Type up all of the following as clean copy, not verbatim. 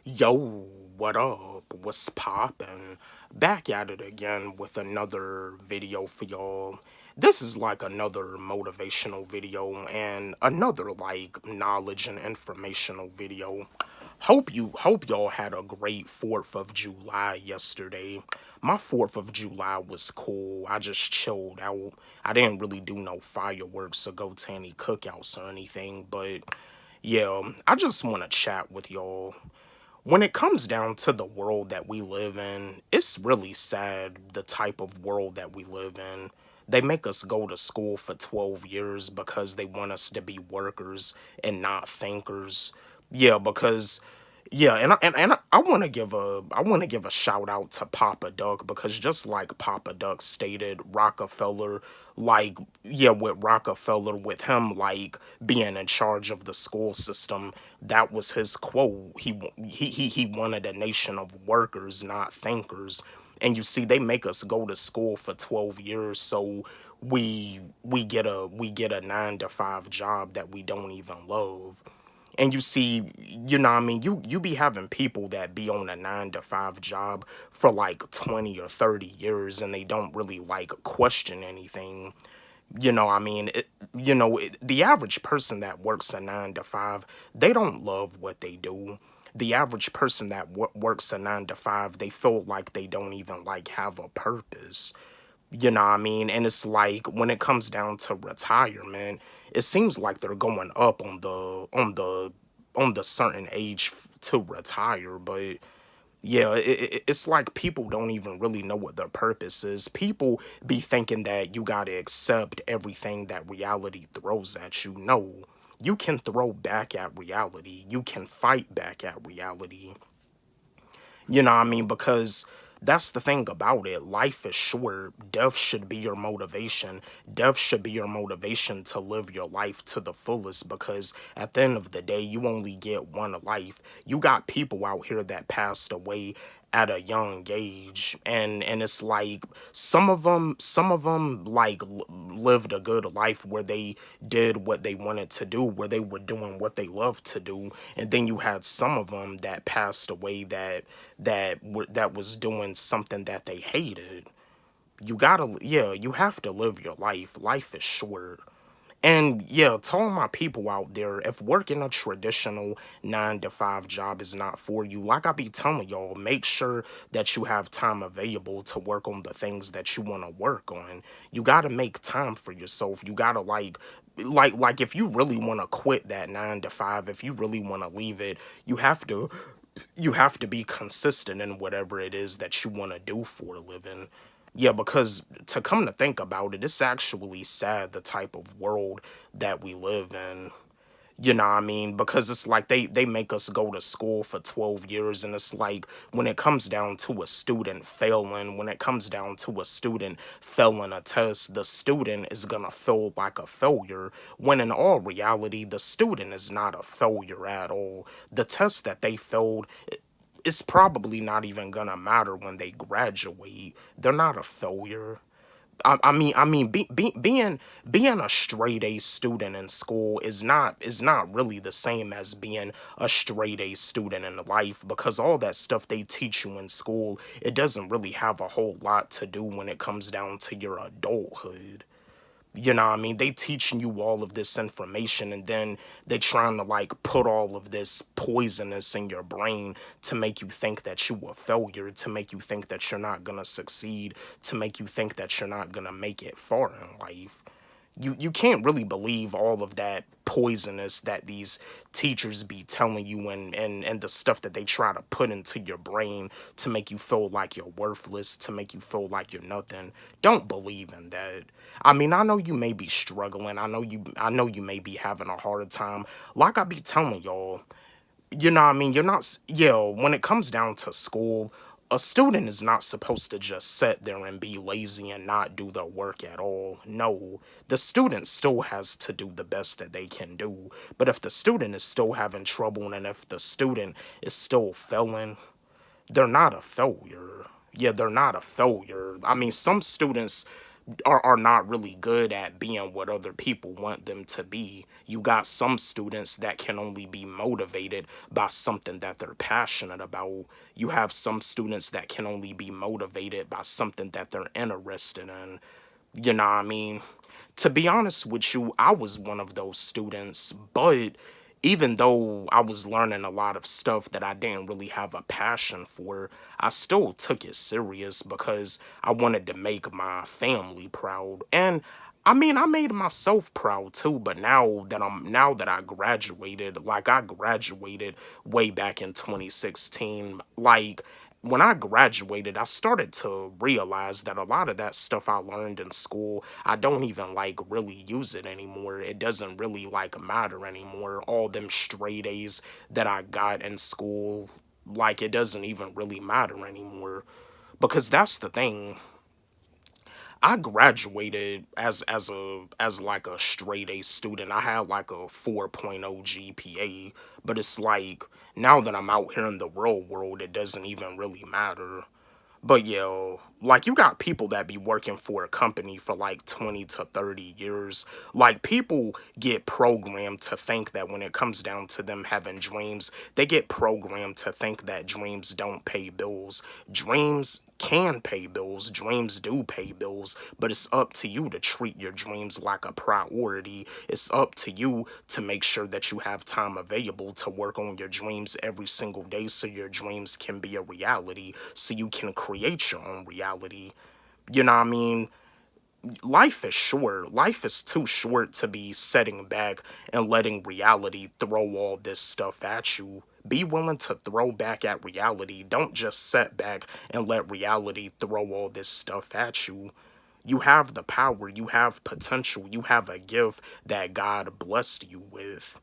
Yo, what up? What's poppin'? Back at it again with another video for y'all. This is like another motivational video and another like knowledge and informational video. Hope y'all had a great 4th of July yesterday. My 4th of July was cool. I just chilled out. I didn't really do no fireworks or go to any cookouts or anything, but yeah, I just want to chat with y'all. When it comes down to the world that we live in, it's really sad the type of world that we live in. They make us go to school for 12 years because they want us to be workers and not thinkers. Yeah, because yeah, and I want to give a shout out to Papa Duck because just like Papa Duck stated, Rockefeller, like yeah, with Rockefeller, with him like being in charge of the school system, that was his quote. He wanted a nation of workers, not thinkers. And you see, they make us go to school for 12 years, so we get a 9 to 5 job that we don't even love. And you see, you know what I mean, you be having people that be on a 9 to 5 job for like 20 or 30 years and they don't really like question anything. You know, I mean, the average person that works a 9 to 5, they don't love what they do. The average person that works a 9 to 5, they feel like they don't even like have a purpose. You know what I mean? And it's like when it comes down to retirement, it seems like they're going up on the certain age to retire, but yeah, it's like people don't even really know what their purpose is. People be thinking that you gotta accept everything that reality throws at you. No, you can throw back at reality. You can fight back at reality. You know what I mean? Because that's the thing about it. Life is short. Death should be your motivation. Death should be your motivation to live your life to the fullest because at the end of the day, you only get one life. You got people out here that passed away at a young age and it's like some of them like lived a good life where they did what they wanted to do, where they were doing what they loved to do, and then you had some of them that passed away that was doing something that they hated. You gotta, yeah, you have to live your life. Life is short. And yeah, to all my people out there, if working a traditional 9 to 5 job is not for you, like I be telling y'all, make sure that you have time available to work on the things that you want to work on. You got to make time for yourself. You got to like if you really want to quit that 9 to 5, if you really want to leave it, you have to be consistent in whatever it is that you want to do for a living. Yeah, because to come to think about it, it's actually sad the type of world that we live in. You know what I mean? Because it's like they make us go to school for 12 years, and it's like when it comes down to a student failing, when it comes down to a student failing a test, the student is gonna feel like a failure, when in all reality, the student is not a failure at all. The test that they failed, it's probably not even gonna matter when they graduate. They're not a failure. Being a straight A student in school is not really the same as being a straight A student in life because all that stuff they teach you in school, it doesn't really have a whole lot to do when it comes down to your adulthood. You know what I mean? They teaching you all of this information and then they trying to like put all of this poisonous in your brain to make you think that you a failure, to make you think that you're not gonna succeed, to make you think that you're not gonna make it far in life. You can't really believe all of that poisonous that these teachers be telling you and the stuff that they try to put into your brain to make you feel like you're worthless, to make you feel like you're nothing. Don't believe in that. I mean, I know you may be struggling. I know you may be having a hard time. Like I be telling y'all, you know what I mean? You're not, when it comes down to school, a student is not supposed to just sit there and be lazy and not do their work at all. No, the student still has to do the best that they can do. But if the student is still having trouble and if the student is still failing, they're not a failure. Yeah, they're not a failure. I mean, some students, are not really good at being what other people want them to be. You got some students that can only be motivated by something that they're passionate about. You have some students that can only be motivated by something that they're interested in. You know what I mean? To be honest with you, I was one of those students, but even though I was learning a lot of stuff that I didn't really have a passion for, I still took it serious because I wanted to make my family proud. And I mean, I made myself proud too, but now that I graduated, like I graduated way back in 2016, like when I graduated, I started to realize that a lot of that stuff I learned in school, I don't even like really use it anymore. It doesn't really like matter anymore. All them straight A's that I got in school, like it doesn't even really matter anymore. Because that's the thing. I graduated as like a straight A student. I had like a 4.0 GPA, but it's like now that I'm out here in the real world, it doesn't even really matter. But yeah, like you got people that be working for a company for like 20 to 30 years. Like people get programmed to think that when it comes down to them having dreams, they get programmed to think that dreams don't pay bills. Dreams can pay bills, dreams do pay bills, but it's up to you to treat your dreams like a priority. It's up to you to make sure that you have time available to work on your dreams every single day so your dreams can be a reality, so you can create your own reality. You know what I mean? Life is short. Life is too short to be setting back and letting reality throw all this stuff at you. Be willing to throw back at reality. Don't just set back and let reality throw all this stuff at you. You have the power, you have potential, you have a gift that God blessed you with.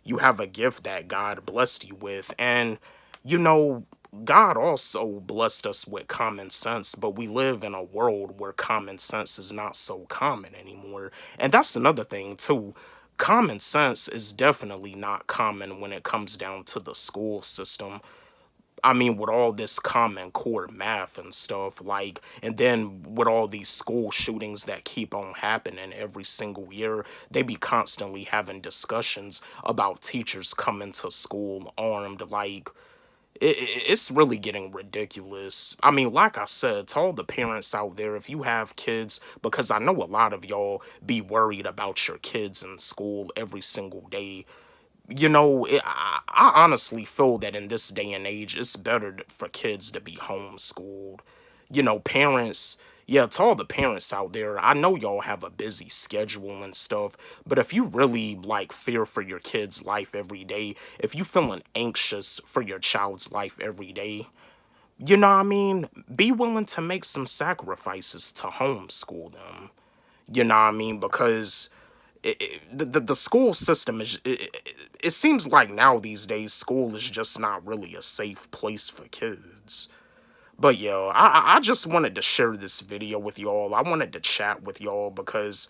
You have a gift that God blessed you with. And, you know, God also blessed us with common sense, but we live in a world where common sense is not so common anymore. And that's another thing, too. Common sense is definitely not common when it comes down to the school system. I mean, with all this common core math and stuff, like, and then with all these school shootings that keep on happening every single year, they be constantly having discussions about teachers coming to school armed. Like, it's really getting ridiculous. I mean, like I said, to all the parents out there, if you have kids, because I know a lot of y'all be worried about your kids in school every single day. You know, I honestly feel that in this day and age, it's better for kids to be homeschooled. You know, parents, yeah, to all the parents out there, I know y'all have a busy schedule and stuff, but if you really like fear for your kid's life every day, if you feeling anxious for your child's life every day, you know what I mean? Be willing to make some sacrifices to homeschool them. You know what I mean? Because the school system is it seems like now these days school is just not really a safe place for kids. But yo, I just wanted to share this video with y'all. I wanted to chat with y'all because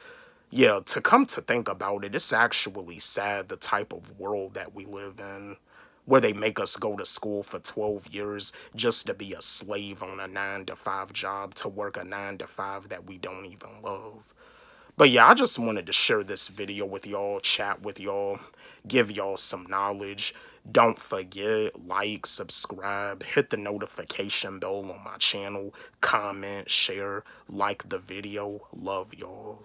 yeah, to come to think about it, it's actually sad the type of world that we live in, where they make us go to school for 12 years just to be a slave on a 9 to 5 job, to work a 9 to 5 that we don't even love. But yeah, I just wanted to share this video with y'all, chat with y'all, give y'all some knowledge. Don't forget, like, subscribe, hit the notification bell on my channel, comment, share, like the video. Love y'all.